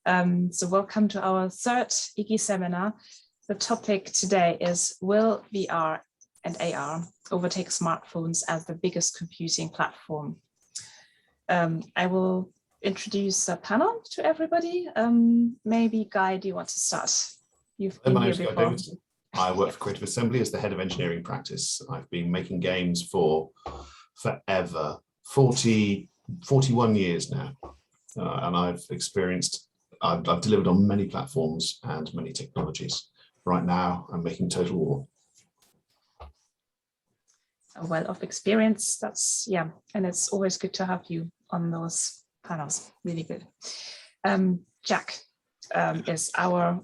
So welcome to our third iGGi seminar. The topic today is, will VR and AR overtake smartphones as the biggest computing platform? I will introduce the panel to everybody. Maybe Guy, do you want to start? You've been here before. Davidson. I work for Creative Assembly as the head of engineering practice. I've been making games for forever, 41 years now. And I've delivered on many platforms and many technologies. Right now, I'm making Total War. A wealth of experience, that's, yeah, and it's always good to have you on those panels, really good. Jack is our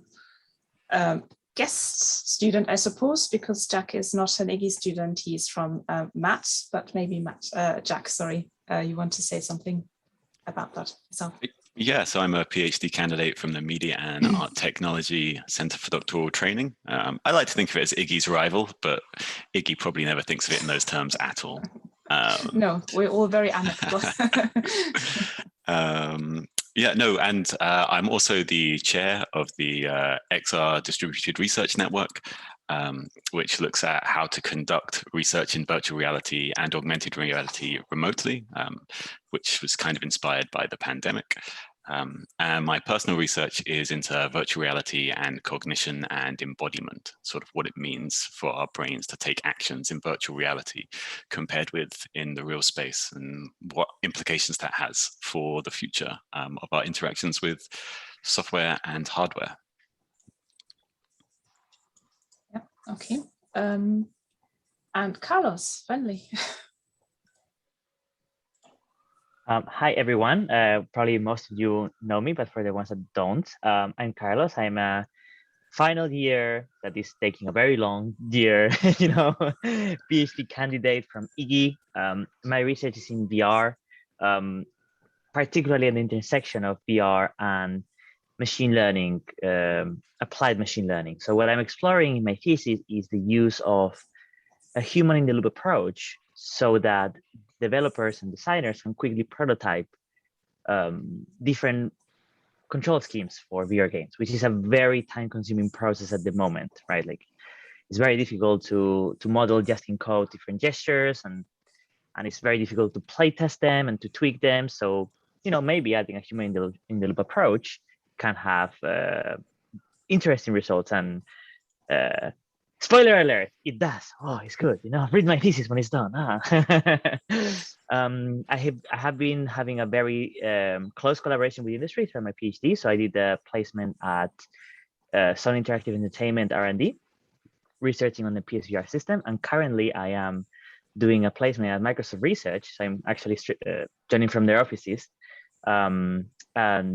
guest student, I suppose, because Jack is not an iGGi student, he's from Matt, but maybe Jack, sorry, you want to say something about that yourself? Yeah, so I'm a PhD candidate from the Media and Art Technology Center for Doctoral Training. I like to think of it as iGGi's rival, but iGGi probably never thinks of it in those terms at all. No, we're all very amicable. Yeah, no, and I'm also the chair of the XR Distributed Research Network, which looks at how to conduct research in virtual reality and augmented reality remotely, which was kind of inspired by the pandemic. And my personal research is into virtual reality and cognition and embodiment, sort of what it means for our brains to take actions in virtual reality compared with in the real space, and what implications that has for the future of our interactions with software and hardware. Yeah, okay. And Carlos, finally. Hi, everyone. Probably most of you know me, but for the ones that don't, I'm Carlos. I'm a final year that is taking a very long year, PhD candidate from iGGi. My research is in VR, particularly at the intersection of VR and machine learning, applied machine learning. So what I'm exploring in my thesis is the use of a human-in-the-loop approach so that developers and designers can quickly prototype different control schemes for VR games, which is a very time-consuming process at the moment, right? Like, it's very difficult to model just in code different gestures, and it's very difficult to play test them and to tweak them. So, maybe adding a human-in-the-loop approach can have interesting results. And spoiler alert, it does. Oh, it's good. Read my thesis when it's done. I have been having a very close collaboration with industry through my PhD. So I did a placement at Sony Interactive Entertainment R&D, researching on the PSVR system. And currently I am doing a placement at Microsoft Research. So I'm actually joining from their offices and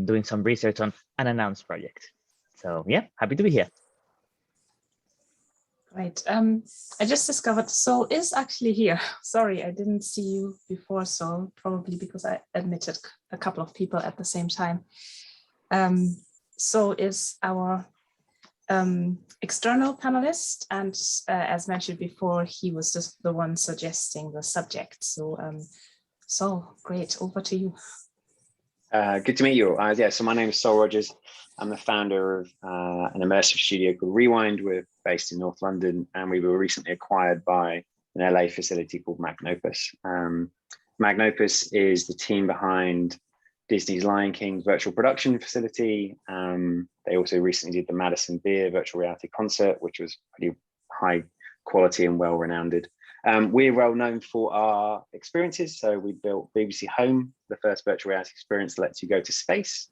doing some research on an announced project. So yeah, happy to be here. Right. I just discovered Sol is actually here. Sorry, I didn't see you before, Sol, probably because I admitted a couple of people at the same time. Sol is our external panelist, and as mentioned before, he was just the one suggesting the subject. So Sol, great, over to you. Good to meet you. So my name is Sol Rogers. I'm the founder of an immersive studio called Rewind. We're based in North London, and we were recently acquired by an LA facility called Magnopus. Magnopus is the team behind Disney's Lion King's virtual production facility. They also recently did the Madison Beer virtual reality concert, which was pretty high quality and well-renowned. We're well known for our experiences. So we built BBC Home, the first virtual reality experience that lets you go to space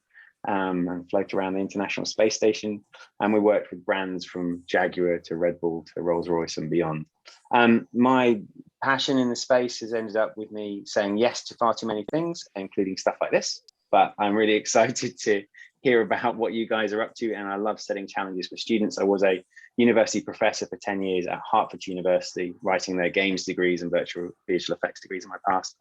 and float around the International Space Station. And we worked with brands from Jaguar to Red Bull to Rolls-Royce and beyond. My passion in the space has ended up with me saying yes to far too many things, including stuff like this. But I'm really excited to hear about what you guys are up to. And I love setting challenges for students. I was a university professor for 10 years at Hartford University, writing their games degrees and virtual visual effects degrees in my past.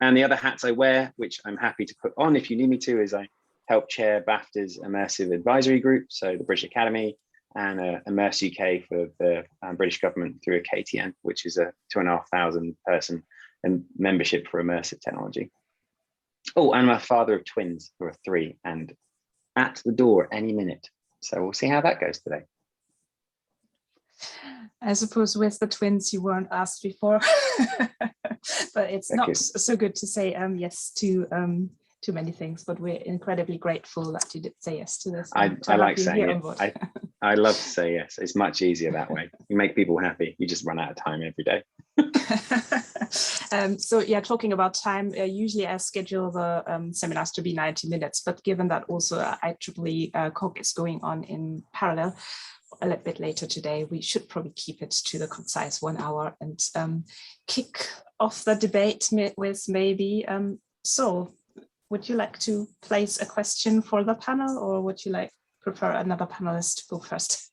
And the other hats I wear, which I'm happy to put on if you need me to, is I help chair BAFTA's Immersive Advisory Group, so the British Academy, and Immerse UK for the British government through a KTN, which is a 2,500 person membership for immersive technology. Oh, and I'm a father of twins who are 3 and at the door any minute. So we'll see how that goes today. I suppose with the twins you weren't asked before, but it's not so good to say yes to too many things. But we're incredibly grateful that you did say yes to this. I like saying it. I love to say yes. It's much easier that way. You make people happy. You just run out of time every day. So yeah, talking about time, usually I schedule the seminars to be 90 minutes, but given that also iGGi COG is going on in parallel a little bit later today, we should probably keep it to the concise 1 hour and kick off the debate with maybe Sol. Would you like to place a question for the panel, or would you prefer another panelist to go first?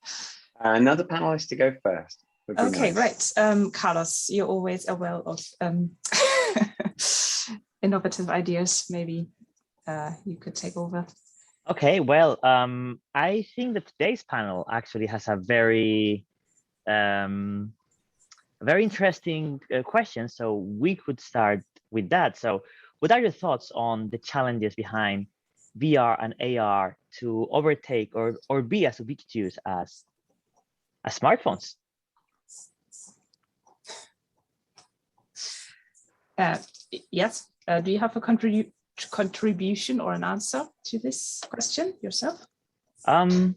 Another panelist to go first. Okay, nice. Right. Carlos, you're always a well of innovative ideas. Maybe you could take over. Okay, well, I think that today's panel actually has a very interesting question. So we could start with that. So what are your thoughts on the challenges behind VR and AR to overtake or be as ubiquitous as smartphones? Yes. Do you have a contribution or an answer to this question yourself? I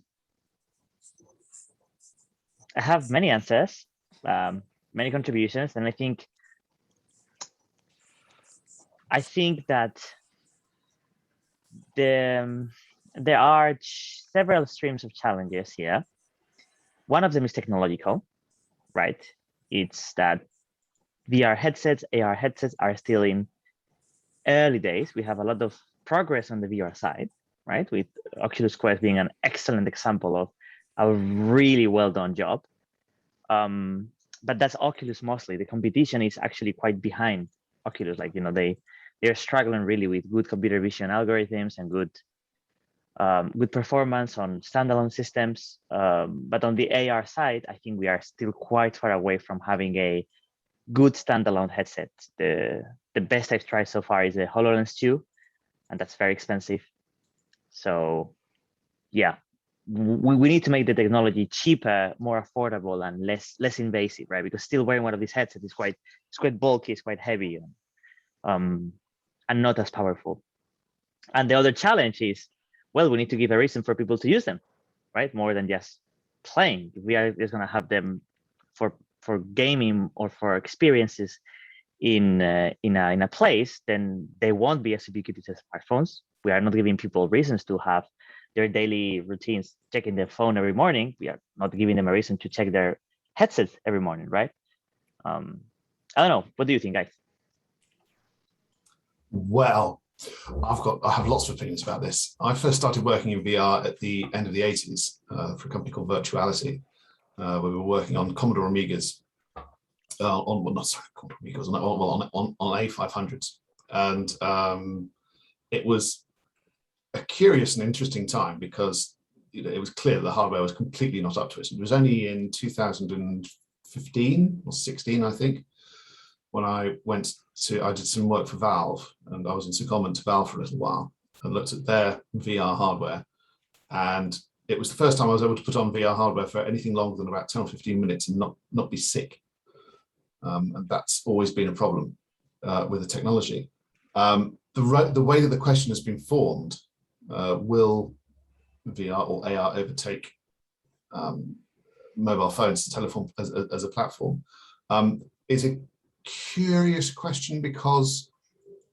have many answers, many contributions, and I think that there are several streams of challenges here. One of them is technological, right? It's that VR headsets, AR headsets are still in early days. We have a lot of progress on the VR side, right? With Oculus Quest being an excellent example of a really well done job. But that's Oculus mostly. The competition is actually quite behind Oculus. They're struggling really with good computer vision algorithms and good performance on standalone systems. But on the AR side, I think we are still quite far away from having a good standalone headset. The best I've tried so far is a HoloLens 2, and that's very expensive. So yeah, we need to make the technology cheaper, more affordable, and less invasive, right? Because still wearing one of these headsets is quite bulky, it's quite heavy, and not as powerful. And the other challenge is, well, we need to give a reason for people to use them, right? More than just playing. If we are just going to have them for gaming or for experiences in a place, then they won't be as ubiquitous as smartphones. We are not giving people reasons to have their daily routines checking their phone every morning. We are not giving them a reason to check their headsets every morning, right? I don't know. What do you think, guys? Well, I have lots of opinions about this. I first started working in VR at the end of the 80s for a company called Virtuality. We were working on Commodore Amigas, on A500s, and it was a curious and interesting time because it was clear that the hardware was completely not up to it. It was only in 2015 or 16, I think, when I did some work for Valve, and I was in secondment to Valve for a little while and looked at their VR hardware, and it was the first time I was able to put on VR hardware for anything longer than about 10 or 15 minutes and not be sick. And that's always been a problem with the technology. The way that the question has been formed, will VR or AR overtake mobile phones, telephone as a platform, is a curious question because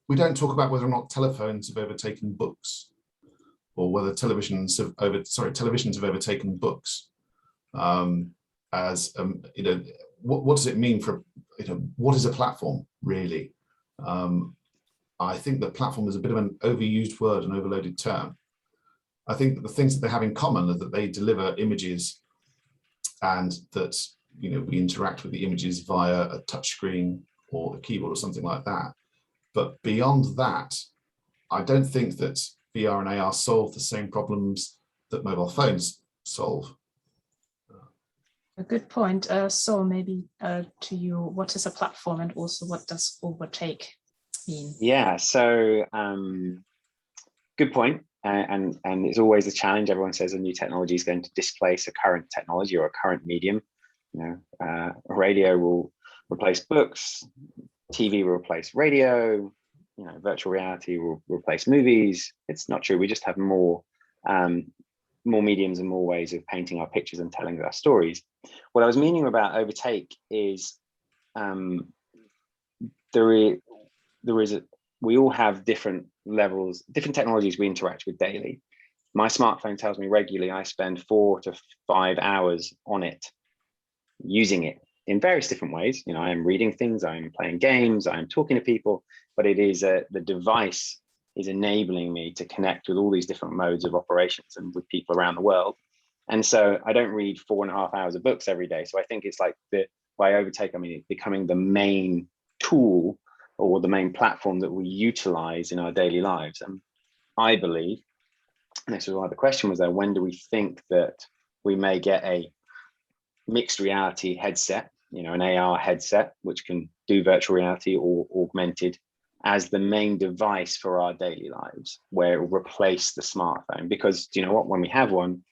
we don't talk about whether or not telephones have overtaken books, or whether televisions have overtaken books. What does it mean for, what is a platform really? I think that platform is a bit of an overused word, an overloaded term. I think that the things that they have in common are that they deliver images, and that we interact with the images via a touchscreen or a keyboard or something like that. But beyond that, I don't think that VR and AR solve the same problems that mobile phones solve. A good point. So maybe to you, what is a platform, and also what does overtake mean? Yeah, so good point. and it's always a challenge. Everyone says a new technology is going to displace a current technology or a current medium. Radio will replace books, TV will replace radio, virtual reality will replace movies. It's not true. We just have more mediums and more ways of painting our pictures and telling our stories. What I was meaning about Overtake is we all have different levels, different technologies we interact with daily. My smartphone tells me regularly I spend 4 to 5 hours on it, using it in various different ways. I am reading things, I'm playing games, I'm talking to people, but it is the device is enabling me to connect with all these different modes of operations and with people around the world. And so I don't read 4.5 hours of books every day. So I think it's like by Overtake, I mean, it's becoming the main tool or the main platform that we utilize in our daily lives. And I believe, and this is why the question was there, when do we think that we may get a mixed reality headset, an AR headset, which can do virtual reality or augmented, as the main device for our daily lives, where it will replace the smartphone? Because do you know what, when we have one,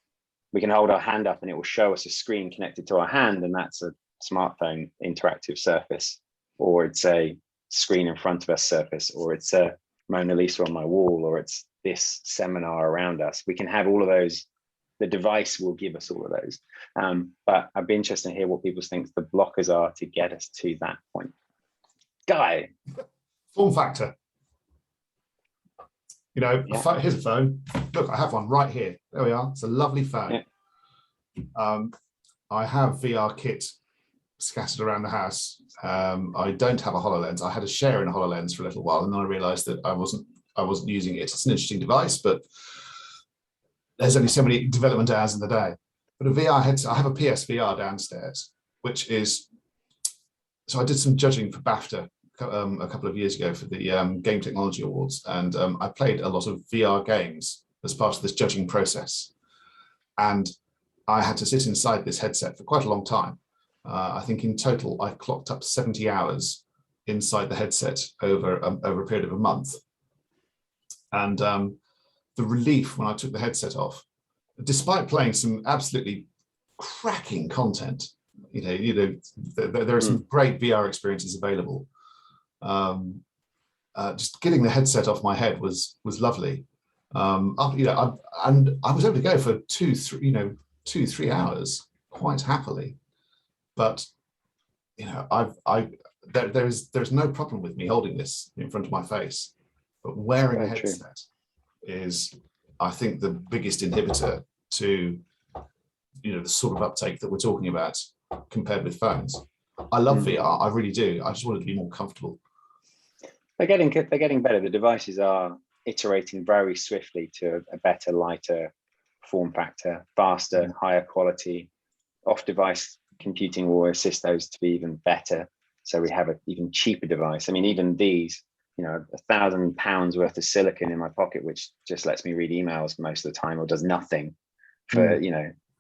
we can hold our hand up and it will show us a screen connected to our hand, and that's a smartphone interactive surface, or it's a screen in front of us surface, or it's a Mona Lisa on my wall, or it's this seminar around us. We can have all of those. The device will give us all of those. But I'd be interested to hear what people think the blockers are to get us to that point. Guy. Form factor. Yeah. Here's a phone. Look, I have one right here. There we are. It's a lovely phone. Yeah. I have VR kit scattered around the house. I don't have a HoloLens. I had a share in a HoloLens for a little while, and then I realized that I wasn't using it. It's an interesting device, but there's only so many development hours in the day. But a VR headset, I have a PSVR downstairs, which is, so I did some judging for BAFTA a couple of years ago for the Game Technology Awards, and I played a lot of VR games as part of this judging process. And I had to sit inside this headset for quite a long time. I think in total, I clocked up 70 hours inside the headset over a period of a month. And the relief when I took the headset off, despite playing some absolutely cracking content, there are some great VR experiences available. Just getting the headset off my head was lovely. And I was able to go for 2-3 hours quite happily. But there's no problem with me holding this in front of my face. But wearing a headset is, I think, the biggest inhibitor to the sort of uptake that we're talking about compared with phones. I love VR, I really do. I just want it to be more comfortable. They're getting better. The devices are iterating very swiftly to a better, lighter form factor, faster, higher quality. Off-device computing will assist those to be even better. So we have an even cheaper device. I mean, even these, £1,000 worth of silicon in my pocket, which just lets me read emails most of the time or does nothing for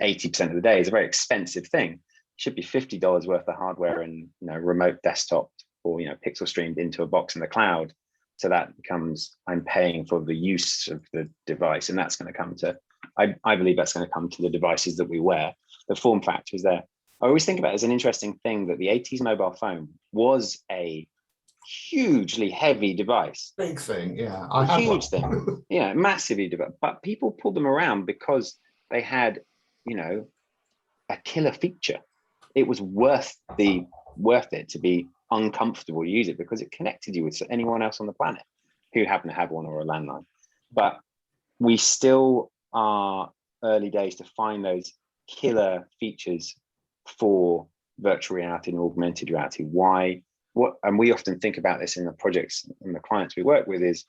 80% of the day, is a very expensive thing. It should be $50 worth of hardware and remote desktop or pixel streamed into a box in the cloud. So that becomes, I'm paying for the use of the device, and that's going to come to, I believe that's going to come to the devices that we wear. The form factor is there. I always think about it as an interesting thing that the 80s mobile phone was a hugely heavy device. Big thing, yeah. A huge thing, massively developed. But people pulled them around because they had, a killer feature. It was worth it to be uncomfortable to use it because it connected you with anyone else on the planet who happened to have one or a landline. But we still are early days to find those killer features for virtual reality and augmented reality. Why? And we often think about this in the projects and the clients we work with, is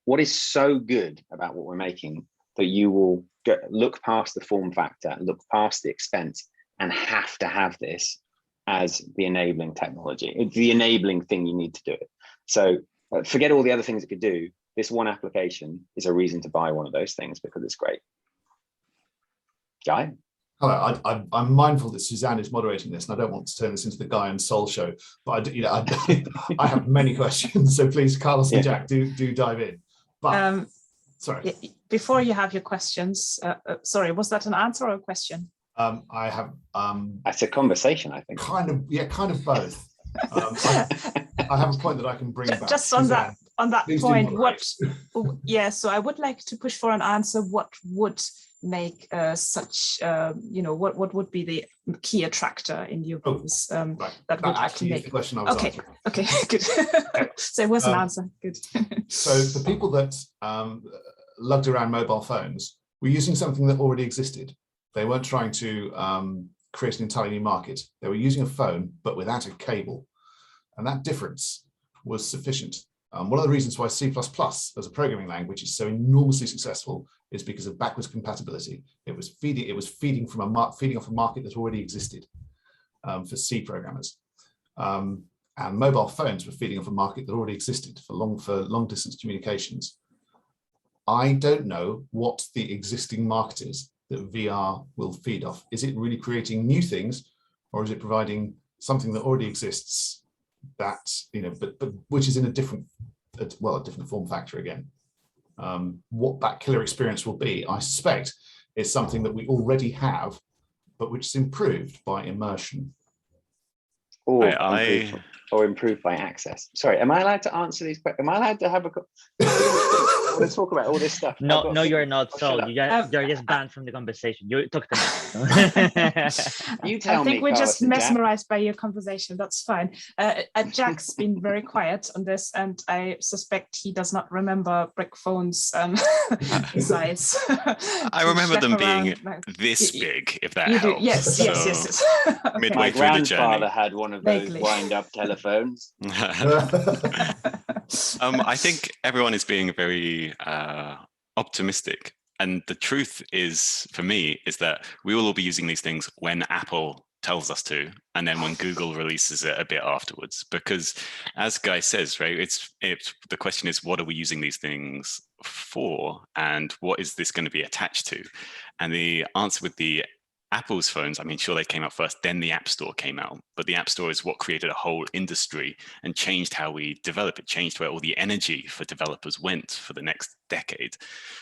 what is so good about what we're making that you will look past the form factor, look past the expense, and have to have this as the enabling technology. It's the enabling thing you need to do it. So forget all the other things it could do. This one application is a reason to buy one of those things because it's great. Guy? Hello, I'm mindful that Susanne is moderating this, and I don't want to turn this into the Guy and Sol show, but I have many questions, so please, Carlos and Jack, do dive in. But Sorry. Before you have your questions, sorry, was that an answer or a question? I have. That's a conversation, I think. Kind of both. I have a point that I can bring back. Just on Suzanne, that please do point, moderate. yeah, so I would like to push for an answer. What would make such, what would be the key attractor in your views? Right. That would actually make is the question I was answering. Okay, good. So it was an answer. Good. So the people that lugged around mobile phones were using something that already existed. They weren't trying to create an entirely new market. They were using a phone, but without a cable. And that difference was sufficient. One of the reasons why C++ as a programming language is so enormously successful is because of backwards compatibility. It was feeding off a market that already existed for C programmers. And mobile phones were feeding off a market that already existed for long distance communications. I don't know what the existing market is that VR will feed off. Is it really creating new things, or is it providing something that already exists that, but which is in a different form factor again? What that killer experience will be, I suspect, is something that we already have, but which is improved by immersion. Or improved by access. Sorry, am I allowed to answer these questions? Am I allowed to have a... I want to talk about all this stuff. No, you're not, Sol. You're just banned from the conversation. You talk to me. You tell me, I think we're just Carlos and Jack. mesmerized by your conversation. That's fine. Jack's been very quiet on this, and I suspect he does not remember brick phones' size. I remember them being this big, if that helps. Yes. Okay. Midway My through the journey. grandfather had one of those wind-up telephones. I think everyone is being very optimistic. And the truth is, for me, is that we will all be using these things when Apple tells us to, and then when Google releases it a bit afterwards. Because as Guy says, right, it's the question is, what are we using these things for? And what is this going to be attached to? And the answer with the Apple's phones, I mean, sure, they came out first, then the App Store came out. But the App Store is what created a whole industry and changed how we develop. It changed where all the energy for developers went for the next decade.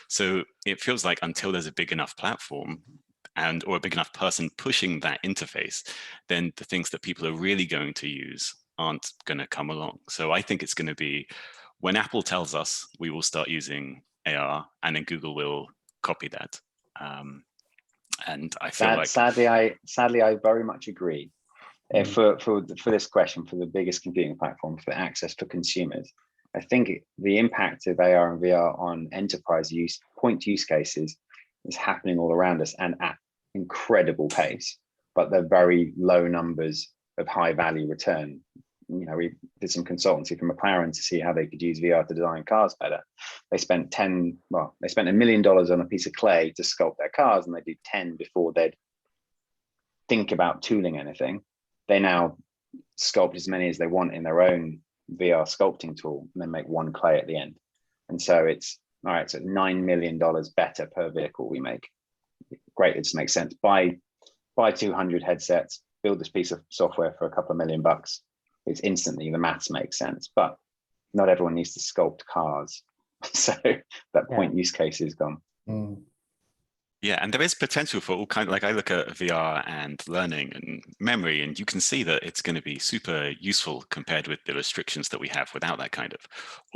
So it feels like until there's a big enough platform or a big enough person pushing that interface, then the things that people are really going to use aren't going to come along. So I think it's going to be when Apple tells us, we will start using AR, and then Google will copy that. And I feel like sadly, I very much agree. For this question, for the biggest computing platform for access for consumers, I think the impact of AR and VR on enterprise use cases is happening all around us and at incredible pace, but they're very low numbers of high value return. We did some consultancy from McLaren to see how they could use VR to design cars better. They spent $1 million on a piece of clay to sculpt their cars, and they do 10 before they'd think about tooling anything. They now sculpt as many as they want in their own VR sculpting tool, and then make one clay at the end. And so it's all right. So $9 million better per vehicle we make. Great, it just makes sense. Buy 200 headsets, build this piece of software for a couple of $1 million. It's instantly, the maths makes sense, but not everyone needs to sculpt cars. So that point use case is gone. Yeah, and there is potential for all kinds. Like I look at VR and learning and memory, and you can see that it's going to be super useful compared with the restrictions that we have without that kind of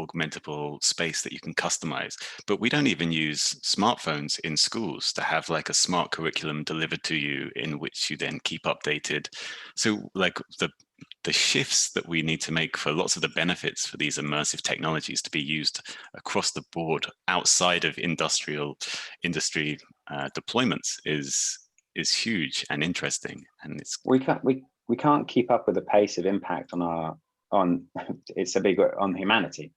augmentable space that you can customize. But we don't even use smartphones in schools to have like a smart curriculum delivered to you in which you then keep updated. So like the shifts that we need to make for lots of the benefits for these immersive technologies to be used across the board outside of industry deployments is huge and interesting, and we can't keep up with the pace of impact on it's a big on humanity,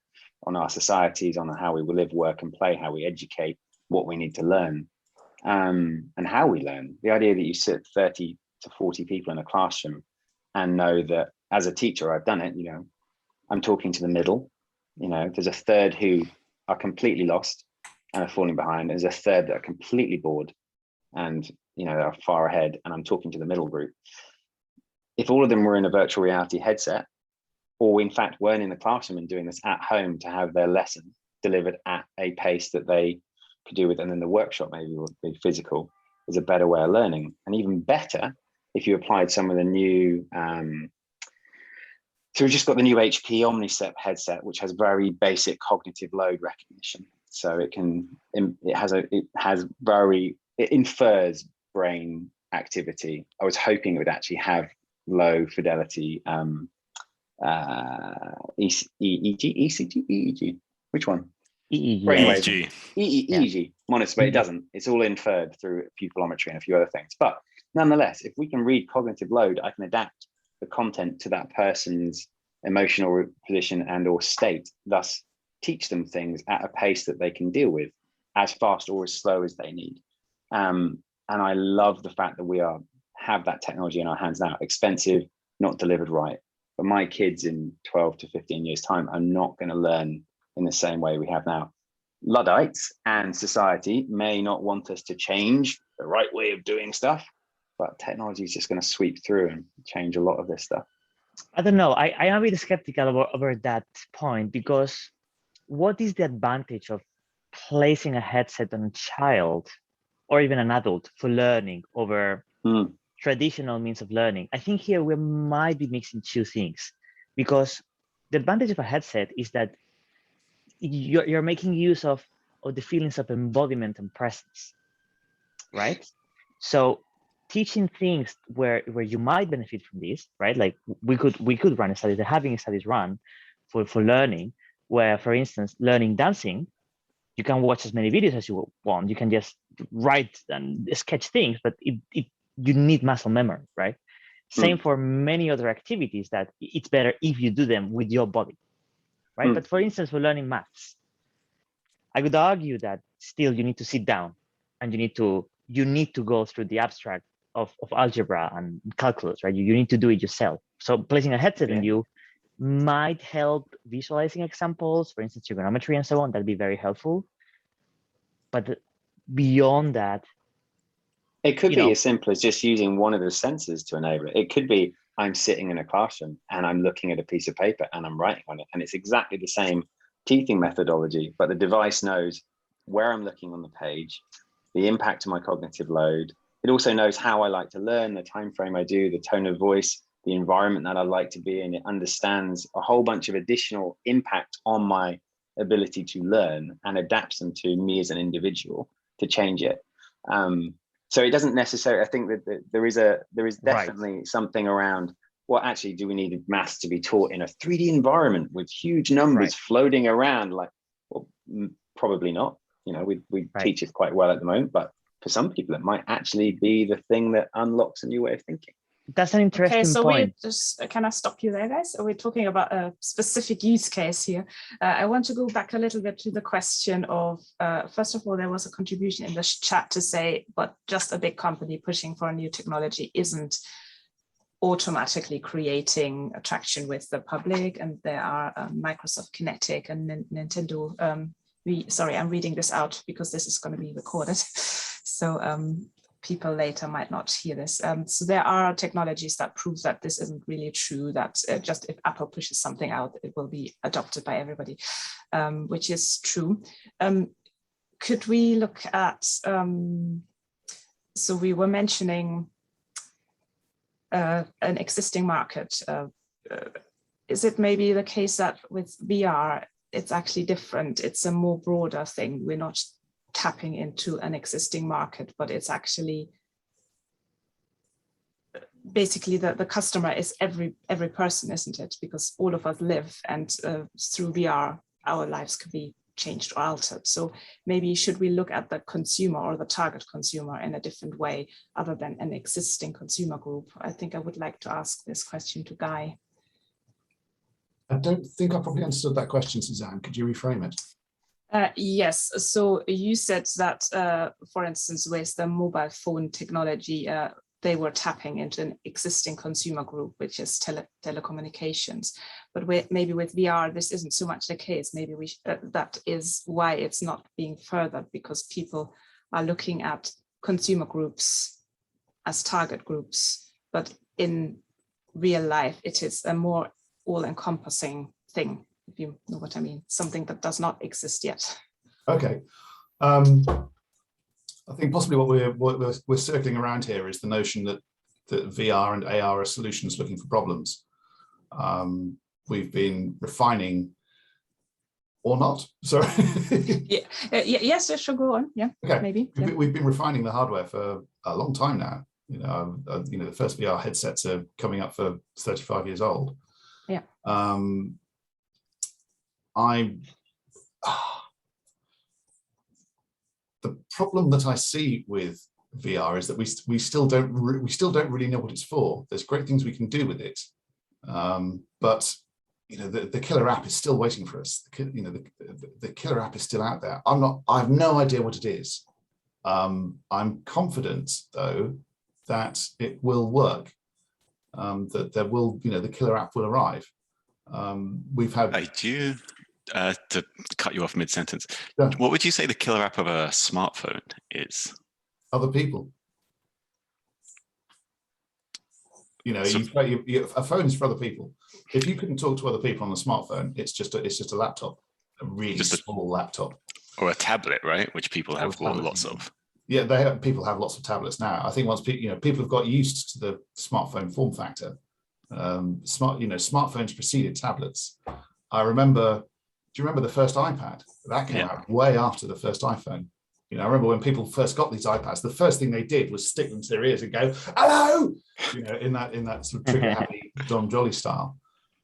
on our societies, on how we live, work, and play, how we educate, what we need to learn, and how we learn. The idea that you sit 30 to 40 people in a classroom and know that as a teacher, I've done it, I'm talking to the middle, there's a third who are completely lost and are falling behind. There's a third that are completely bored and, are far ahead, and I'm talking to the middle group. If all of them were in a virtual reality headset, or in fact weren't in the classroom and doing this at home to have their lesson delivered at a pace that they could do with, and then the workshop maybe would be physical, is a better way of learning. And even better, if you applied some of the new, so we've just got the new HP Omnicep headset, which has very basic cognitive load recognition. So it infers brain activity. I was hoping it would actually have low fidelity EEG. Which one? EEG. Brainwave. EEG. EEG monitor, but it doesn't. It's all inferred through pupillometry and a few other things. But nonetheless, if we can read cognitive load, I can adapt the content to that person's emotional position and or state, thus teach them things at a pace that they can deal with as fast or as slow as they need. And I love the fact that we have that technology in our hands now. Expensive, not delivered right. But my kids in 12 to 15 years time are not going to learn in the same way we have now. Luddites and society may not want us to change the right way of doing stuff, but technology is just going to sweep through and change a lot of this stuff. I don't know. I am really skeptical over that point, because what is the advantage of placing a headset on a child or even an adult for learning over traditional means of learning? I think here we might be mixing two things, because the advantage of a headset is that you're making use of the feelings of embodiment and presence, right? So teaching things where you might benefit from this, right? Like we could run studies, having studies run for learning, where, for instance, learning dancing, you can watch as many videos as you want. You can just write and sketch things, but you need muscle memory, right? Same for many other activities that it's better if you do them with your body, right? But for instance, for learning maths, I would argue that still you need to sit down and you need to go through the abstract of algebra and calculus, right? You need to do it yourself. So placing a headset on you might help visualizing examples, for instance, trigonometry and so on. That'd be very helpful. But beyond that, it could be as simple as just using one of the sensors to enable it. It could be I'm sitting in a classroom and I'm looking at a piece of paper and I'm writing on it, and it's exactly the same teaching methodology, but the device knows where I'm looking on the page, the impact of my cognitive load. It also knows how I like to learn, the time frame I do, the tone of voice, the environment that I like to be in. It understands a whole bunch of additional impact on my ability to learn and adapts them to me as an individual to change it. So it doesn't necessarily, I think that there is definitely something around, well, actually, do we need maths to be taught in a 3D environment with huge numbers floating around? Like, well, probably not. We teach it quite well at the moment, but for some people, it might actually be the thing that unlocks a new way of thinking. That's an interesting point. Can I stop you there, guys? We're talking about a specific use case here. I want to go back a little bit to the question of, first of all, there was a contribution in the chat to say, but just a big company pushing for a new technology isn't automatically creating attraction with the public. And there are Microsoft Kinetic and Nintendo. Sorry, I'm reading this out because this is going to be recorded. So people later might not hear this. So there are technologies that prove that this isn't really true, that just if Apple pushes something out, it will be adopted by everybody, which is true. Could we look at, so we were mentioning an existing market. Is it maybe the case that with VR, it's actually different? It's a more broader thing. We're not tapping into an existing market, but it's actually basically the customer is every person, isn't it? Because all of us live, and through VR, our lives could be changed or altered. So maybe should we look at the consumer or the target consumer in a different way other than an existing consumer group? I think I would like to ask this question to Guy. I don't think I probably understood that question, Susanne. Could you reframe it? Yes, so you said that, for instance, with the mobile phone technology, they were tapping into an existing consumer group, which is telecommunications. But maybe with VR, this isn't so much the case. Maybe that is why it's not being furthered, because people are looking at consumer groups as target groups. But in real life, it is a more all-encompassing thing. if you know what I mean, something that does not exist yet. Okay. I think possibly what we're circling around here is the notion that VR and AR are solutions looking for problems. We've been refining, or not, sorry. Yes, sure, go on. Yeah, okay. Maybe. We've been refining the hardware for a long time now. The first VR headsets are coming up for 35 years old. Yeah. The problem that I see with VR is that we still don't really know what it's for. There's great things we can do with it, but the killer app is still waiting for us. The killer app is still out there. I have no idea what it is. I'm confident though that it will work. That there will, the killer app will arrive. We've had. I do. To cut you off mid-sentence, yeah. What would you say the killer app of a smartphone is? Other people. So, a phone is for other people. If you couldn't talk to other people on a smartphone, it's just a laptop, a really small laptop, or a tablet, right? Which people have lots of. Yeah, people have lots of tablets now. I think once people have got used to the smartphone form factor. Smartphones preceded tablets. I remember. Do you remember the first iPad? That came out way after the first iPhone. I remember when people first got these iPads, the first thing they did was stick them to their ears and go, "Hello!" In that sort of trigger happy Don Jolly style.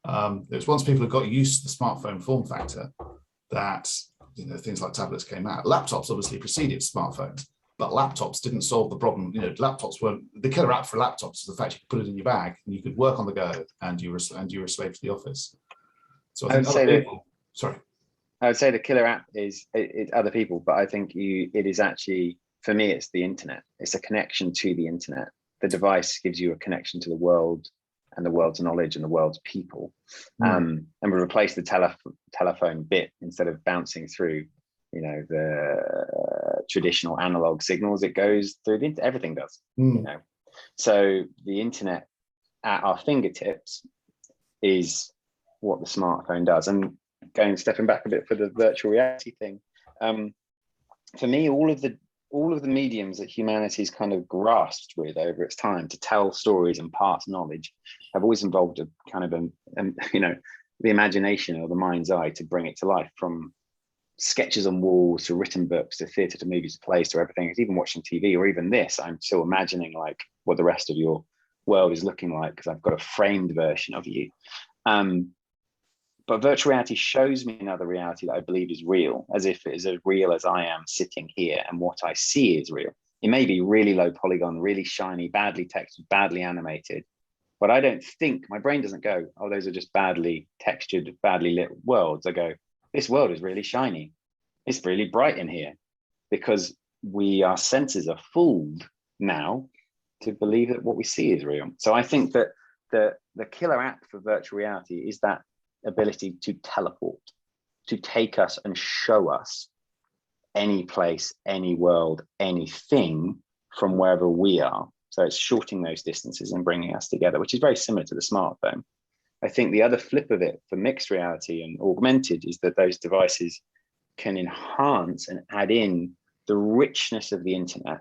It was once people had got used to the smartphone form factor that things like tablets came out. Laptops obviously preceded smartphones, but laptops didn't solve the problem. Laptops weren't the killer app for laptops. Is the fact you could put it in your bag and you could work on the go, and you were a slave to the office. So I think other people. Sorry. I would say the killer app is it's other people, but I think it is actually, for me, it's the internet. It's a connection to the internet. The device gives you a connection to the world and the world's knowledge and the world's people. And we replace the telephone bit instead of bouncing through, the traditional analog signals. It goes through everything does. So the internet at our fingertips is what the smartphone does. And stepping back a bit for the virtual reality thing, for me, all of the mediums that humanity's kind of grasped with over its time to tell stories and pass knowledge have always involved a kind of the imagination or the mind's eye to bring it to life, from sketches on walls to written books to theatre to movies to plays to everything. It's even watching TV or even this. I'm still imagining like what the rest of your world is looking like because I've got a framed version of you. But virtual reality shows me another reality that I believe is real, as if it is as real as I am sitting here, and what I see is real. It may be really low polygon, really shiny, badly textured, badly animated, but I don't think, my brain doesn't go, oh, those are just badly textured, badly lit worlds. I go, this world is really shiny. It's really bright in here, because our senses are fooled now to believe that what we see is real. So I think that the killer app for virtual reality is that ability to teleport, to take us and show us any place, any world, anything from wherever we are. So it's shortening those distances and bringing us together, which is very similar to the smartphone. I think the other flip of it for mixed reality and augmented is that those devices can enhance and add in the richness of the internet,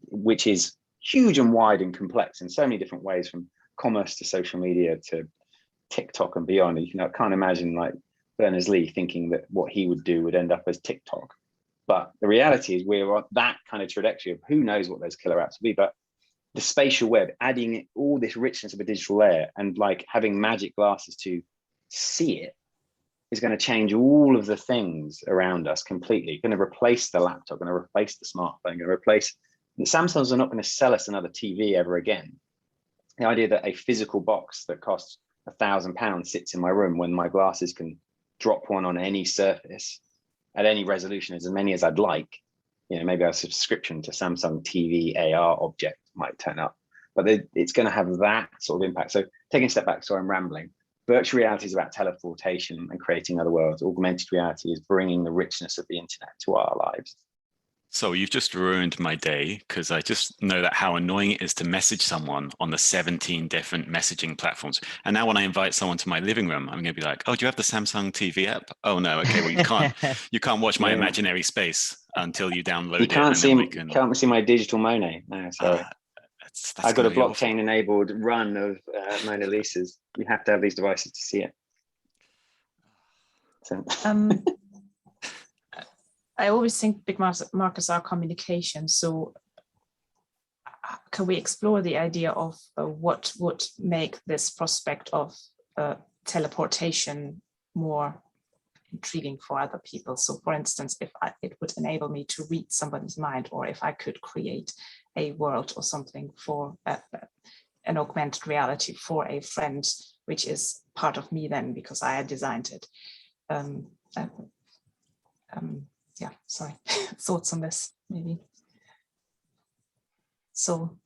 which is huge and wide and complex in so many different ways, from commerce to social media to TikTok and beyond. I can't imagine like Berners-Lee thinking that what he would do would end up as TikTok. But the reality is we're on that kind of trajectory of who knows what those killer apps will be. But the spatial web, adding all this richness of a digital layer and like having magic glasses to see it, is going to change all of the things around us completely. Going to replace the laptop, going to replace the smartphone, going to replace. The Samsungs are not going to sell us another TV ever again. The idea that a physical box that costs £1,000 sits in my room when my glasses can drop one on any surface at any resolution, as many as I'd like. Maybe a subscription to Samsung TV AR object might turn up, but it's going to have that sort of impact. So taking a step back, sorry, I'm rambling. Virtual reality is about teleportation and creating other worlds. Augmented reality is bringing the richness of the internet to our lives. So you've just ruined my day, because I just know that how annoying it is to message someone on the 17 different messaging platforms. And now when I invite someone to my living room, I'm going to be like, oh, do you have the Samsung TV app? Oh, no. Okay, well, you can't watch my Yeah. imaginary space until you download You it. can't And see then we can. can't see my digital Monet. No, sorry. That's I got a gonna be awful. blockchain enabled run of Mona Lisas. You have to have these devices to see it. So. I always think big markets are communication. So can we explore the idea of what would make this prospect of teleportation more intriguing for other people? So for instance, if it would enable me to read somebody's mind, or if I could create a world or something for an augmented reality for a friend, which is part of me then because I had designed it. Yeah, sorry, thoughts on this maybe. So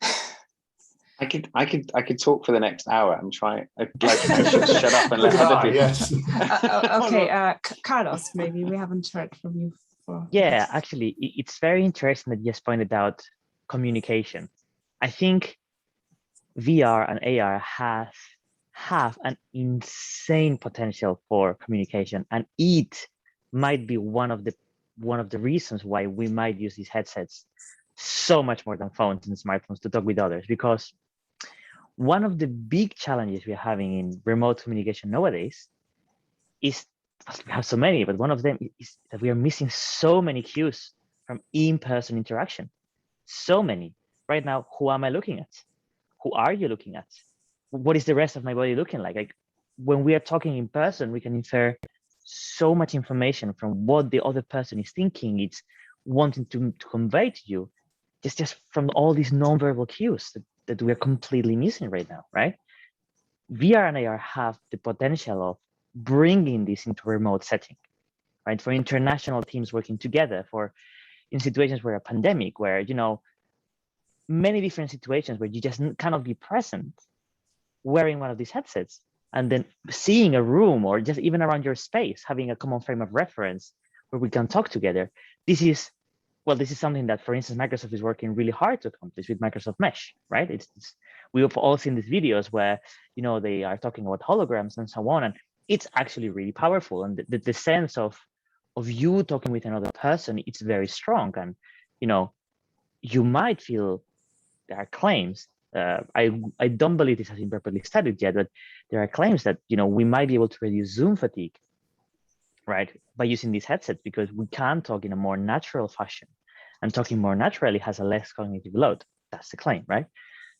I could talk for the next hour and try. I should shut up and let Look at other that, people. yes. okay, Carlos, maybe we haven't heard from you for. Yeah, actually, it's very interesting that you just pointed out communication. I think VR and AR have an insane potential for communication, and it might be one of the reasons why we might use these headsets so much more than phones and smartphones to talk with others, because one of the big challenges we're having in remote communication nowadays is, we have so many, but one of them is that we are missing so many cues from in-person interaction. So many. Right now, who am I looking at? Who are you looking at? What is the rest of my body looking like? Like when we are talking in person, we can infer so much information from what the other person is thinking, it's wanting to convey to you, just from all these nonverbal cues that we're completely missing right now, right? VR and AR have the potential of bringing this into a remote setting, right? For international teams working together, for in situations where a pandemic, where, you know, many different situations where you just cannot be present wearing one of these headsets, and then seeing a room or just even around your space, having a common frame of reference where we can talk together. This is something that, for instance, Microsoft is working really hard to accomplish with Microsoft Mesh, right? We've all seen these videos where, you know, they are talking about holograms and so on, and it's actually really powerful. And the sense of you talking with another person, it's very strong. And, you know, you might feel there are claims. I don't believe this has been properly studied yet, but there are claims that, you know, we might be able to reduce Zoom fatigue, right, by using these headsets, because we can talk in a more natural fashion, and talking more naturally has a less cognitive load. That's the claim, right?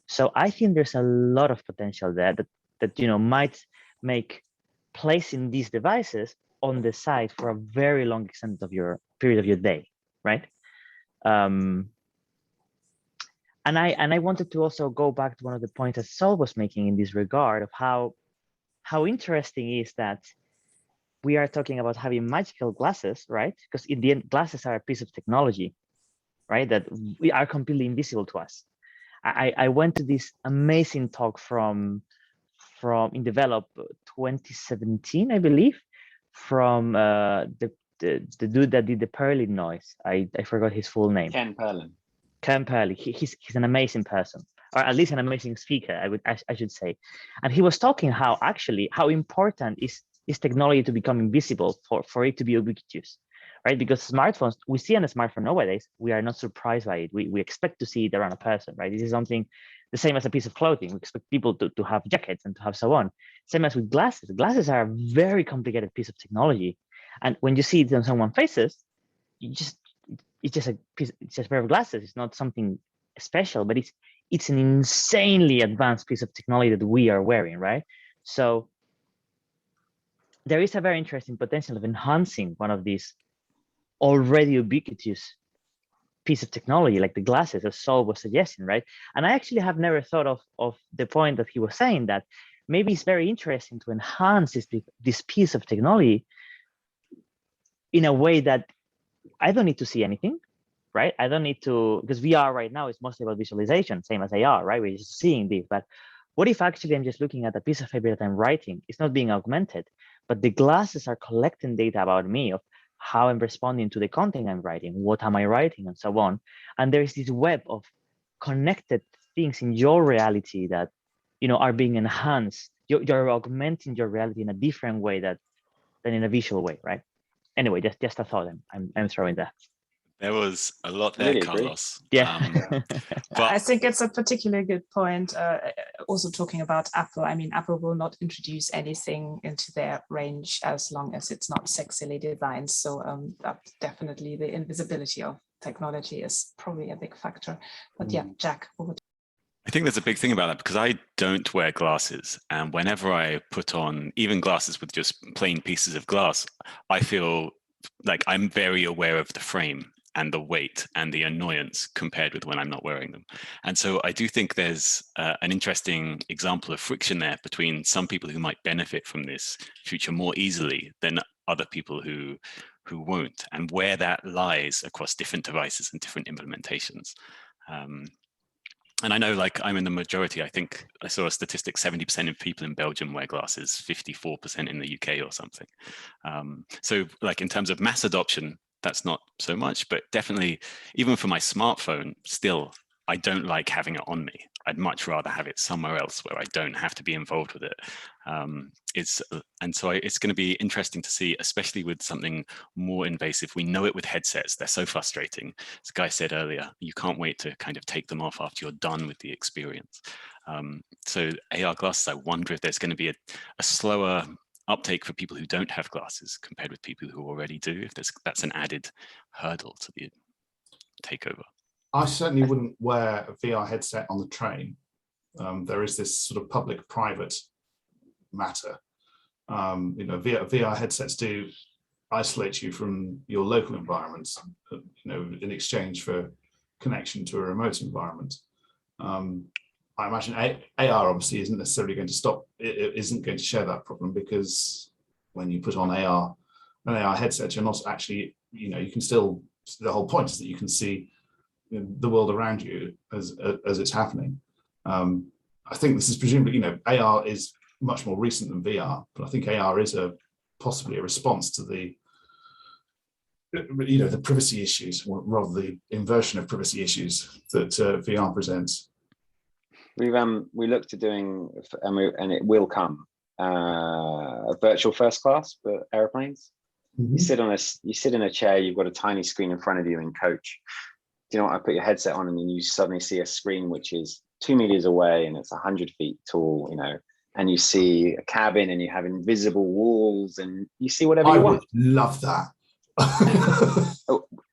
So I think there's a lot of potential there that you know, might make placing these devices on the side for a very long extent of your period of your day, right? And I wanted to also go back to one of the points that Saul was making in this regard, of how interesting is that we are talking about having magical glasses, right? Because in the end, glasses are a piece of technology, right, that we are completely invisible to us. I went to this amazing talk from in Develop 2017, I believe, from the dude that did the Perlin noise. I forgot his full name. Ken Perlin. Ken Perlin. He's an amazing person, or at least an amazing speaker, I should say. And he was talking how important is technology to become invisible for it to be ubiquitous, right? Because smartphones, we see on a smartphone nowadays, we are not surprised by it. We expect to see it around a person, right? This is something the same as a piece of clothing. We expect people to have jackets and to have so on. Same as with glasses. Glasses are a very complicated piece of technology. And when you see it on someone's faces, it's just a pair of glasses. It's not something special, but it's an insanely advanced piece of technology that we are wearing, right? So there is a very interesting potential of enhancing one of these already ubiquitous piece of technology, like the glasses, as Saul was suggesting, right? And I actually have never thought of the point that he was saying, that maybe it's very interesting to enhance this piece of technology in a way that I don't need to see anything, right? I don't need to, because VR right now is mostly about visualization, same as AR, right? We're just seeing this, but what if actually I'm just looking at a piece of paper that I'm writing? It's not being augmented, but the glasses are collecting data about me, of how I'm responding to the content I'm writing, what am I writing, and so on. And there's this web of connected things in your reality that, you know, are being enhanced. You're augmenting your reality in a different way than in a visual way, right? Anyway, just a thought I'm throwing there. There was a lot there, Really agree. Carlos. Yeah. But I think it's a particularly good point. Also talking about Apple, I mean, Apple will not introduce anything into their range as long as it's not sexily designed. So that definitely the invisibility of technology is probably a big factor. But yeah, Jack, over to I think there's a big thing about that because I don't wear glasses. And whenever I put on even glasses with just plain pieces of glass, I feel like I'm very aware of the frame and the weight and the annoyance compared with when I'm not wearing them. And so I do think there's an interesting example of friction there between some people who might benefit from this future more easily than other people who won't, and where that lies across different devices and different implementations. And I know, like, I'm in the majority. I think I saw a statistic: 70% of people in Belgium wear glasses, 54% in the UK or something. So like in terms of mass adoption, that's not so much, but definitely even for my smartphone, still, I don't like having it on me. I'd much rather have it somewhere else where I don't have to be involved with it. And so it's going to be interesting to see, especially with something more invasive. We know it with headsets. They're so frustrating. As Guy said earlier, you can't wait to kind of take them off after you're done with the experience. So AR glasses, I wonder if there's going to be a slower uptake for people who don't have glasses compared with people who already do, if that's an added hurdle to the takeover. I certainly wouldn't wear a VR headset on the train. There is this sort of public-private matter. You know, VR headsets do isolate you from your local environments, you know, in exchange for connection to a remote environment. I imagine AR obviously isn't necessarily going to stop. It isn't going to share that problem, because when you put on an AR headset, you're not actually, you know, you can still. The whole point is that you can see the world around you as it's happening. I think this is presumably, you know, AR is much more recent than VR, but I think AR is possibly a response to the, you know, the privacy issues, or rather the inversion of privacy issues that VR presents. We looked at doing, and it will come, a virtual first class for airplanes. Mm-hmm. You sit in a chair, you've got a tiny screen in front of you in coach. Do you know what? I put your headset on and then you suddenly see a screen which is 2 meters away and it's 100 feet tall, you know, and you see a cabin and you have invisible walls and you see whatever you want. I would love that.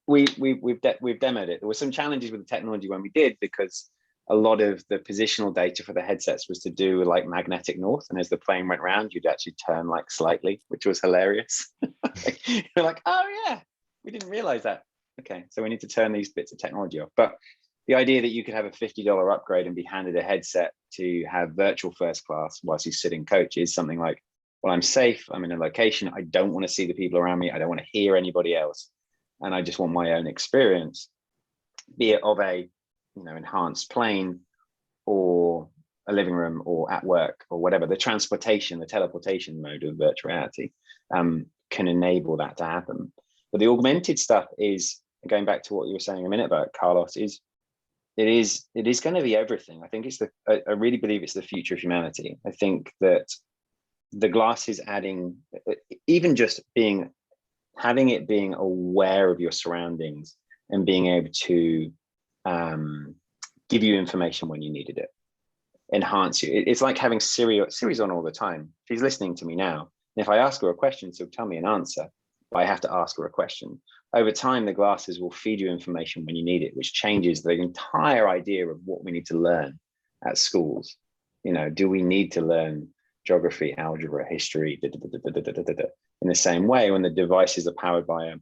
We've demoed it. There were some challenges with the technology when we did, because a lot of the positional data for the headsets was to do with like magnetic north, and as the plane went around, you'd actually turn like slightly, which was hilarious. You're like, oh yeah, we didn't realize that. Okay, so we need to turn these bits of technology off. But the idea that you could have a $50 upgrade and be handed a headset to have virtual first class whilst you sit in coach is something like, well, I'm safe, I'm in a location, I don't want to see the people around me, I don't want to hear anybody else, and I just want my own experience, be it of a, you know, enhanced plane or a living room or at work or whatever. The teleportation mode of virtual reality can enable that to happen. But the augmented stuff is, going back to what you were saying a minute about, Carlos, it is going to be everything. I think I really believe it's the future of humanity. I think that the glasses adding, even just having it being aware of your surroundings and being able to give you information when you needed it, enhance you. It's like having Siri's on all the time. She's listening to me now. And if I ask her a question, she'll tell me an answer, but I have to ask her a question. Over time, the glasses will feed you information when you need it, which changes the entire idea of what we need to learn at schools. You know, do we need to learn geography, algebra, history, in the same way when the devices are powered by a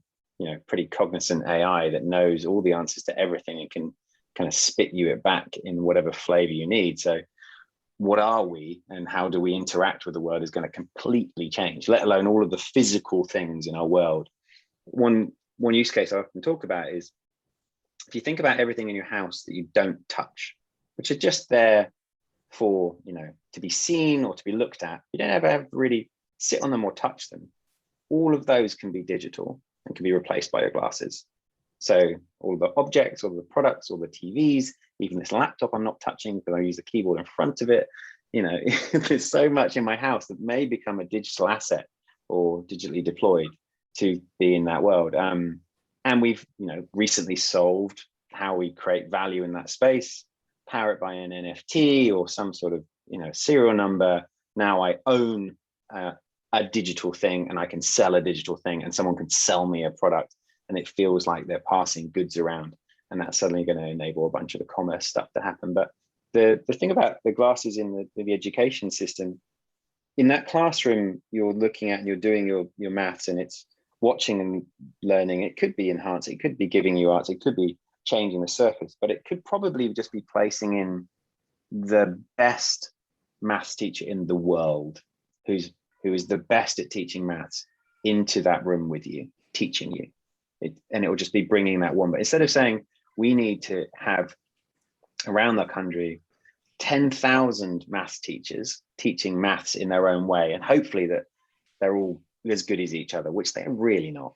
pretty cognizant AI that knows all the answers to everything and can kind of spit you it back in whatever flavor you need. So what are we and how do we interact with the world is going to completely change, let alone all of the physical things in our world. One use case I often talk about is, if you think about everything in your house that you don't touch, which are just there for, to be seen or to be looked at, you don't ever really sit on them or touch them. All of those can be digital. and can be replaced by your glasses. So all the objects, all the products, all the TVs, even this laptop I'm not touching because I use the keyboard in front of it. You know, there's so much in my house that may become a digital asset or digitally deployed to be in that world. And we've, you know, recently solved how we create value in that space, power it by an NFT or some sort of, you know, serial number. Now I own a digital thing and I can sell a digital thing and someone can sell me a product and it feels like they're passing goods around, and that's suddenly going to enable a bunch of the commerce stuff to happen. But the thing about the glasses in the education system, in that classroom you're looking at and you're doing your maths and it's watching and learning, it could be enhanced, it could be giving you arts, it could be changing the surface, but it could probably just be placing in the best maths teacher in the world who is the best at teaching maths into that room with you, teaching you. And it will just be bringing that one. But instead of saying we need to have around the country 10,000 maths teachers teaching maths in their own way, and hopefully that they're all as good as each other, which they're really not.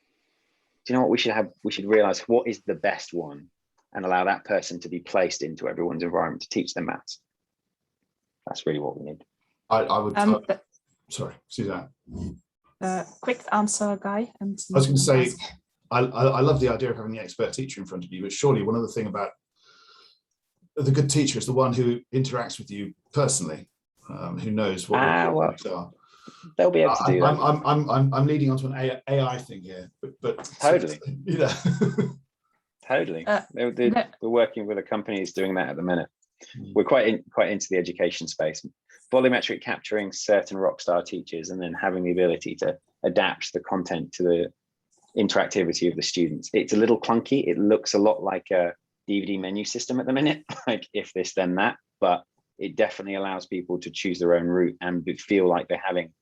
Do you know what we should have? We should realize what is the best one and allow that person to be placed into everyone's environment to teach them maths. That's really what we need. I would. Sorry, Suzanne. Quick answer, Guy. And I was going to say, I love the idea of having the expert teacher in front of you, but surely one of the things about the good teacher is the one who interacts with you personally, who knows what your needs are. They'll be able to do that. I'm leading onto an AI thing here, but totally, you know. Totally. We're working with a company who's doing that at the minute. We're quite into the education space, volumetric capturing certain rock star teachers and then having the ability to adapt the content to the interactivity of the students. It's a little clunky. It looks a lot like a DVD menu system at the minute, like if this then that, but it definitely allows people to choose their own route and feel like they're having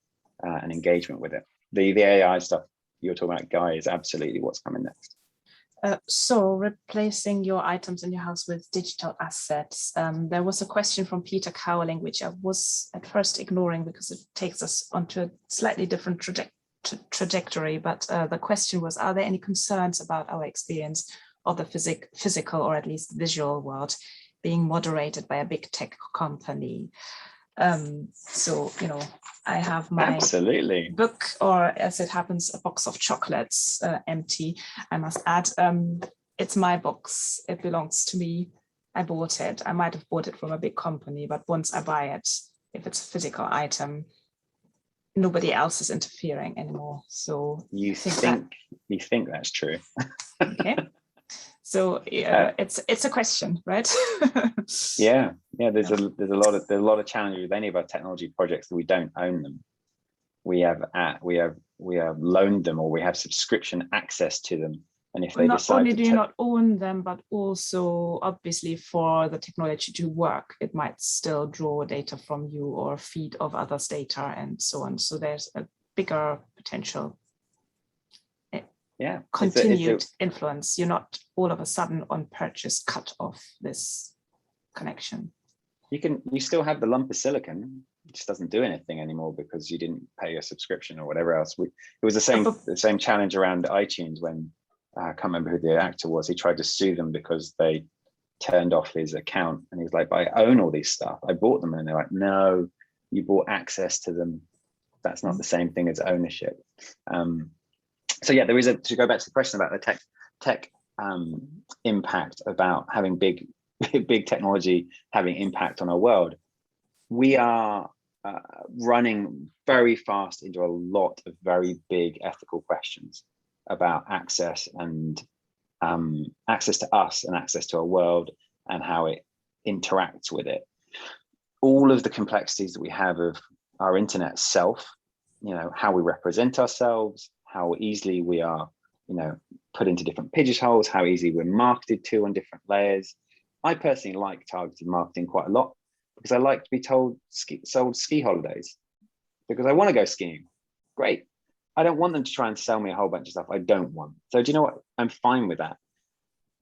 an engagement with it. The AI stuff you're talking about, Guy, is absolutely what's coming next. So replacing your items in your house with digital assets. There was a question from Peter Cowling, which I was at first ignoring because it takes us onto a slightly different trajectory. But the question was, are there any concerns about our experience of the physical or at least visual world being moderated by a big tech company? So, you know, I have my absolutely book, or as it happens, a box of chocolates, empty. I must add, it's my box. It belongs to me. I bought it. I might have bought it from a big company, but once I buy it, if it's a physical item, nobody else is interfering anymore. So you think that's true? Okay. So yeah, it's a question, right? yeah. There's a lot of challenges with any of our technology projects that we don't own them. We have loaned them, or we have subscription access to them. And if they decide, not only do you not own them, but also obviously for the technology to work, it might still draw data from you or feed of others' data and so on. So there's a bigger potential. Yeah, continued influence. You're not all of a sudden on purchase cut off this connection. You still have the lump of silicon. It just doesn't do anything anymore because you didn't pay a subscription or whatever else. It was the same challenge around iTunes when I can't remember who the actor was. He tried to sue them because they turned off his account, and he was like, "I own all these stuff. I bought them," and they're like, "No, you bought access to them. That's not the same thing as ownership." So yeah, to go back to the question about the tech impact, about having big technology having impact on our world. We are running very fast into a lot of very big ethical questions about access and access to us and access to our world and how it interacts with it. All of the complexities that we have of our internet self, you know, how we represent ourselves, how easily we are, you know, put into different pigeonholes, how easily we're marketed to on different layers. I personally like targeted marketing quite a lot because I like to be sold ski holidays because I want to go skiing. Great. I don't want them to try and sell me a whole bunch of stuff I don't want. So do you know what? I'm fine with that.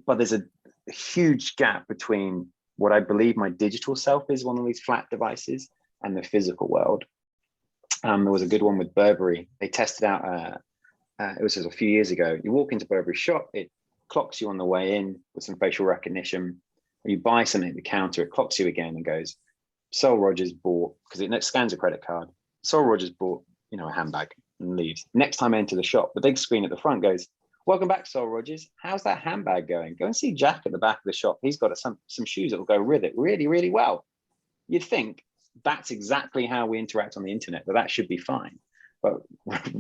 But there's a huge gap between what I believe my digital self is, one of these flat devices, and the physical world. There was a good one with Burberry. They tested out it was just a few years ago. You walk into Burberry shop, it clocks you on the way in with some facial recognition. Or you buy something at the counter, it clocks you again and goes, Sol Rogers bought, because it scans a credit card. Sol Rogers bought, a handbag and leaves. Next time I enter the shop, the big screen at the front goes, welcome back, Sol Rogers. How's that handbag going? Go and see Jack at the back of the shop. He's got some shoes that will go with it really, really well. You'd think that's exactly how we interact on the internet, that should be fine. But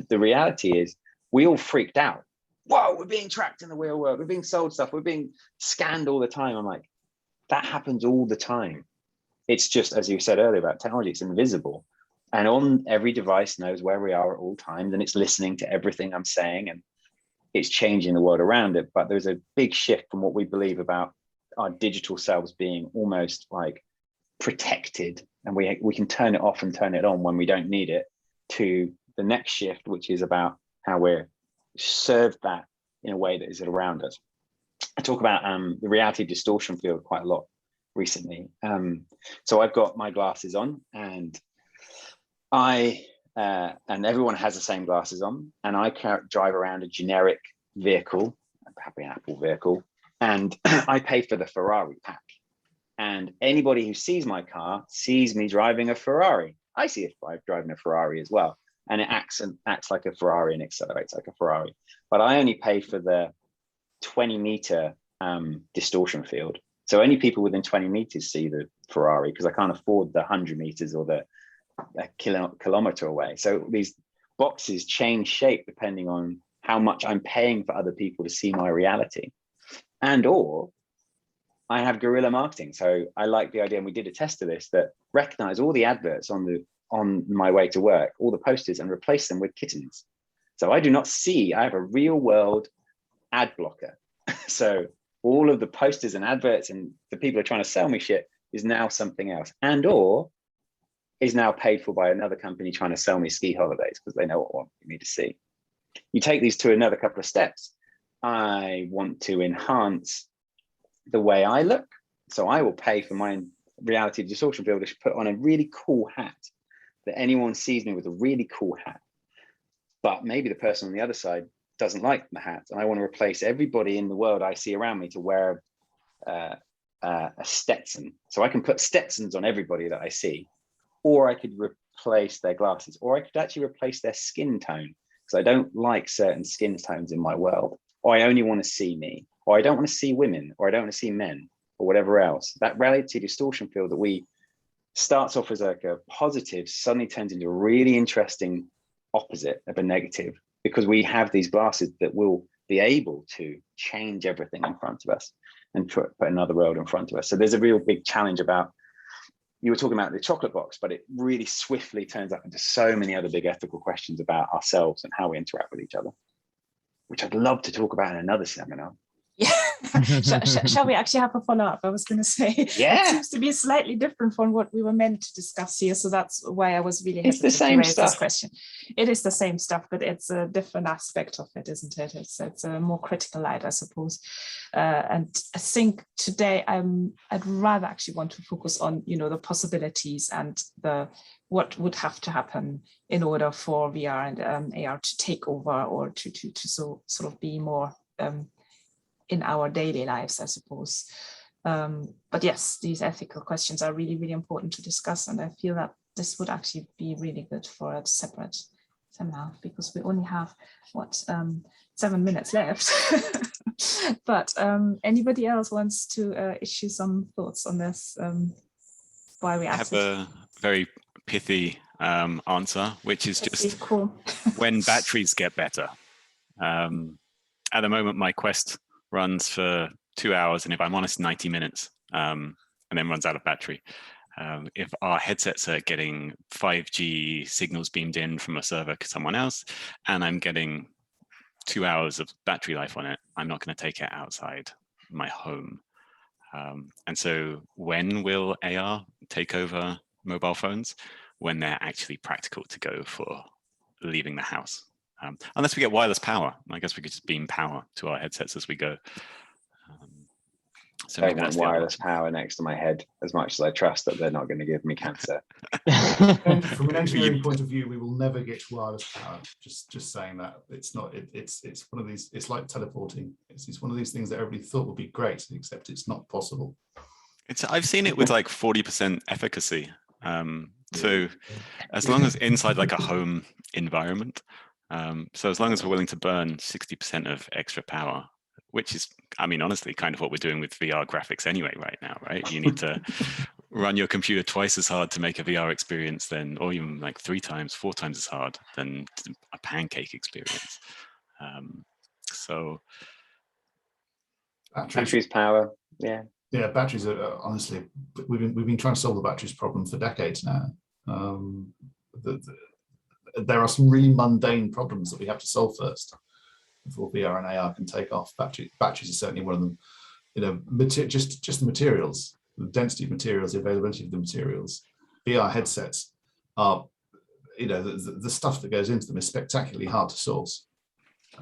the reality is we all freaked out. Whoa, we're being tracked in the real world. We're being sold stuff. We're being scanned all the time. I'm like, that happens all the time. It's just, as you said earlier about technology, it's invisible. And on every device knows where we are at all times, and it's listening to everything I'm saying, and it's changing the world around it. But there's a big shift from what we believe about our digital selves being almost like protected, and we can turn it off and turn it on when we don't need it, to the next shift, which is about how we're served that in a way that is around us. I talk about the reality distortion field quite a lot recently. So I've got my glasses on, and and everyone has the same glasses on, and I can drive around a generic vehicle, probably an Apple vehicle, and I pay for the Ferrari pack. And anybody who sees my car sees me driving a Ferrari. I see it driving a Ferrari as well, and it acts like a Ferrari and accelerates like a Ferrari. But I only pay for the 20-meter distortion field. So only people within 20 meters see the Ferrari, because I can't afford the 100 meters or the kilometer away. So these boxes change shape depending on how much I'm paying for other people to see my reality. And or I have guerrilla marketing. So I like the idea, and we did a test of this, that recognize all the adverts on my way to work, all the posters, and replace them with kittens. So I do not see, I have a real world ad blocker. So all of the posters and adverts and the people who are trying to sell me shit is now something else, and or is now paid for by another company trying to sell me ski holidays because they know what want me to see. You take these to another couple of steps. I want to enhance the way I look. So I will pay for my reality distortion field to put on a really cool hat, that anyone sees me with a really cool hat. But maybe the person on the other side doesn't like the hat, and I want to replace everybody in the world I see around me to wear a Stetson. So I can put Stetsons on everybody that I see, or I could replace their glasses, or I could actually replace their skin tone, because I don't like certain skin tones in my world, or I only want to see me, or I don't want to see women, or I don't want to see men, or whatever else. That reality distortion field that we starts off as like a positive suddenly turns into a really interesting opposite of a negative, because we have these glasses that will be able to change everything in front of us and put another world in front of us. So there's a real big challenge about, you were talking about the chocolate box, but it really swiftly turns up into so many other big ethical questions about ourselves and how we interact with each other, which I'd love to talk about in another seminar. Yeah. Shall we actually have a follow-up? I was going to say, yeah, it seems to be slightly different from what we were meant to discuss here. So that's why I was really it's the same to raise stuff. This question. It is the same stuff, but it's a different aspect of it, isn't it? It's a more critical light, I suppose. And I think today I'd rather actually want to focus on, the possibilities and what would have to happen in order for VR and AR to take over, or to sort of be more in our daily lives, I suppose. But yes, these ethical questions are really, really important to discuss. And I feel that this would actually be really good for a separate seminar, because we only have, 7 minutes left. But anybody else wants to issue some thoughts on this? Why we I have a very pithy answer, which is just cool. when batteries get better. At the moment, my Quest runs for 2 hours, and if I'm honest, 90 minutes, and then runs out of battery. If our headsets are getting 5G signals beamed in from a server to someone else, and I'm getting 2 hours of battery life on it, I'm not going to take it outside my home. And so when will AR take over mobile phones? When they're actually practical to go for leaving the house. Unless we get wireless power. I guess we could just beam power to our headsets as we go. So I maybe don't want that's the other wireless option. power next to my head as much as I trust that they're not going to give me cancer. And from an engineering point of view, we will never get wireless power. Just saying that it's not. It's one of these. It's like teleporting. It's one of these things that everybody thought would be great, except it's not possible. I've seen it with like 40% efficacy. So as long as inside like a home environment, so as long as we're willing to burn 60% of extra power, which is, I mean, honestly, kind of what we're doing with VR graphics anyway right now, right? You need to run your computer twice as hard to make a VR experience than, or even like 3 times, 4 times as hard than a pancake experience. So Batteries power, yeah. Yeah, batteries are honestly, we've been trying to solve the batteries problem for decades now. There are some really mundane problems that we have to solve first before VR and AR can take off. Batteries are certainly one of them. You know, just the materials, the density of materials, the availability of the materials. VR headsets are, you know, the stuff that goes into them is spectacularly hard to source.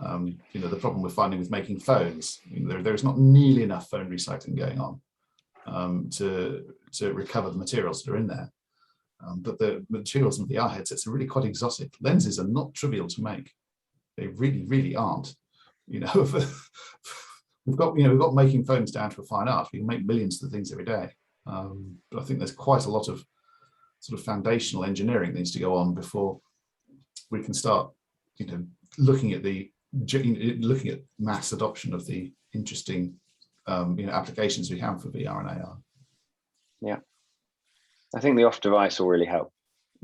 You know, the problem we're finding with making phones, you know, there's not nearly enough phone recycling going on to recover the materials that are in there. But the materials in VR headsets are really quite exotic. Lenses are not trivial to make. They really, really aren't. You know, we've got making phones down to a fine art. We can make millions of things every day. But I think there's quite a lot of sort of foundational engineering that needs to go on before we can start, you know, looking at mass adoption of the interesting you know, applications we have for VR and AR. Yeah, I think the off device will really help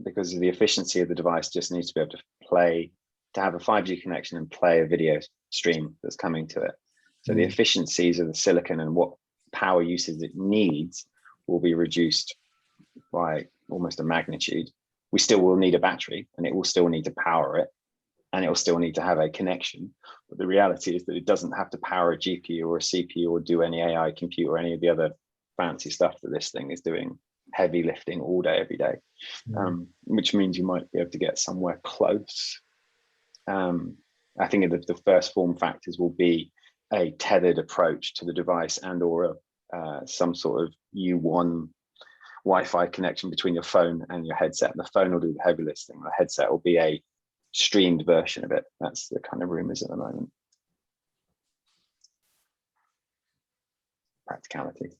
because the efficiency of the device just needs to be able to have a 5G connection and play a video stream that's coming to it. So the efficiencies of the silicon and what power usage it needs will be reduced by almost a magnitude. We still will need a battery and it will still need to power it and it will still need to have a connection. But the reality is that it doesn't have to power a GPU or a CPU or do any AI compute or any of the other fancy stuff that this thing is doing heavy lifting all day, every day, which means you might be able to get somewhere close. I think the first form factors will be a tethered approach to the device and or some sort of U1 Wi-Fi connection between your phone and your headset. And the phone will do the heavy lifting. The headset will be a streamed version of it. That's the kind of rumors at the moment. Practicality.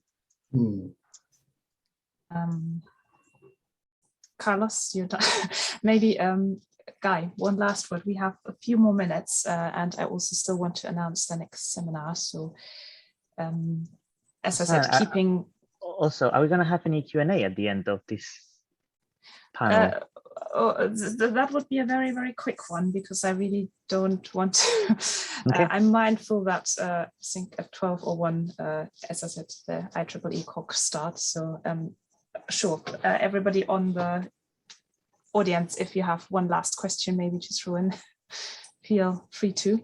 Carlos, you maybe Guy, one last word. We have a few more minutes, and I also still want to announce the next seminar. So, as I said, keeping. Also, are we going to have any Q&A at the end of this panel? That would be a very, very quick one because I really don't want to. Okay. I'm mindful that I think at 12:01, as I said, the IEEE COG starts. So sure, everybody on the audience, if you have one last question, maybe to throw in, feel free to.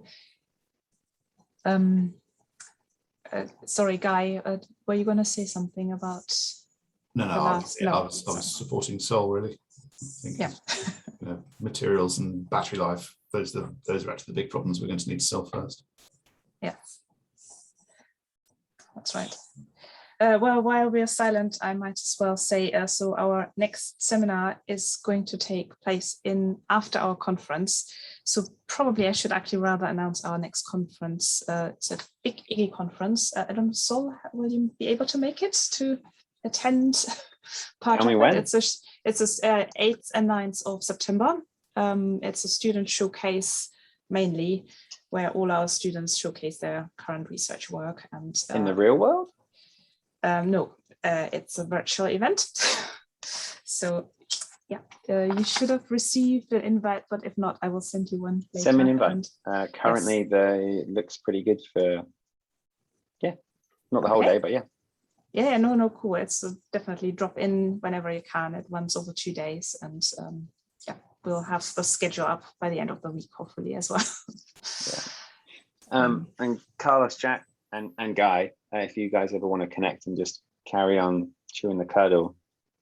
Sorry, Guy, were you going to say something about? No, I was supporting Sol really. I think, yeah. You know, materials and battery life, those are actually the big problems we're going to need to solve first. Yeah, that's right. Well, while we are silent, I might as well say, so our next seminar is going to take place after our conference. So probably I should actually rather announce our next conference. It's a big iGGi conference. I don't know, Sol, will you be able to make it to attend part of it? When? It's 8th and 9th of September. It's a student showcase mainly, where all our students showcase their current research work. And in the real world? No, it's a virtual event. So yeah, you should have received the invite, but if not, I will send you one later. Send me an invite. Currently, it looks pretty good for, not the whole day, but yeah. Yeah, no, cool. It's definitely drop in whenever you can. It runs over 2 days, and we'll have the schedule up by the end of the week, hopefully as well. And Carlos, Jack, and Guy, if you guys ever want to connect and just carry on chewing the cud,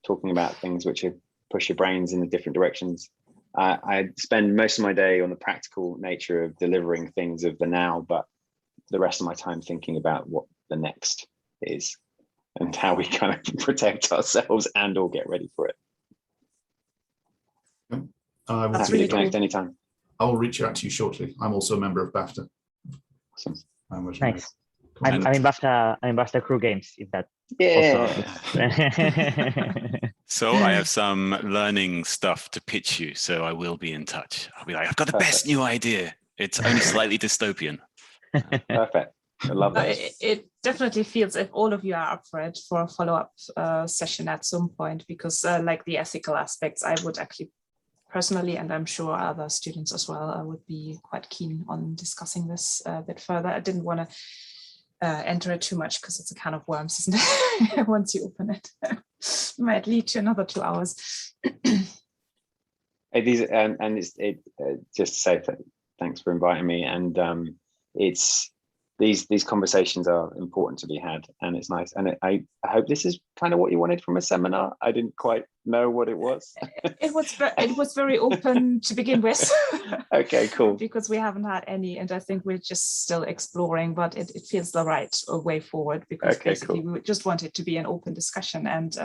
talking about things which push your brains in the different directions. I spend most of my day on the practical nature of delivering things of the now, but the rest of my time thinking about what the next is and how we kind of protect ourselves and or get ready for it. I will That's Happy really to connect cool. anytime. I will reach out to you shortly. I'm also a member of BAFTA. Awesome. Nice. Come on. I'm in BAFTA Crew Games, if that Yeah. also. So I have some learning stuff to pitch you. So I will be in touch. I'll be like, I've got the best Perfect. new idea. It's only slightly dystopian. Perfect. I love that. It definitely feels if all of you are up for it for a follow-up session at some point, because like the ethical aspects, I would actually personally, and I'm sure other students as well, I would be quite keen on discussing this a bit further. I didn't want to enter it too much because it's a can of worms, isn't it? Once you open it, it might lead to another 2 hours. These and it's just to say thanks for inviting me, and it's these conversations are important to be had, and it's nice, and I hope this is kind of what you wanted from a seminar. I didn't quite know what it was. It was very open to begin with. Okay, cool. Because we haven't had any, and I think we're just still exploring, but it feels the right way forward, because Okay, basically cool. we just want it to be an open discussion and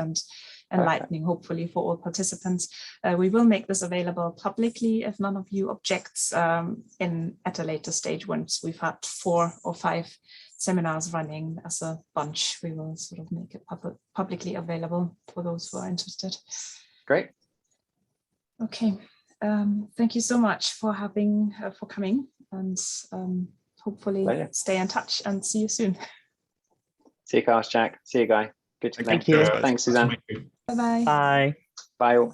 enlightening, hopefully, for all participants. We will make this available publicly if none of you objects at a later stage. Once we've had 4 or 5 seminars running as a bunch, we will sort of make it publicly available for those who are interested. Great. Okay. Thank you so much for coming, and hopefully stay in touch and see you soon. See you, Cast Jack. See you, Guy. Good to Thank connect. you. Thanks, Suzanne. Bye-bye. Bye. Bye all.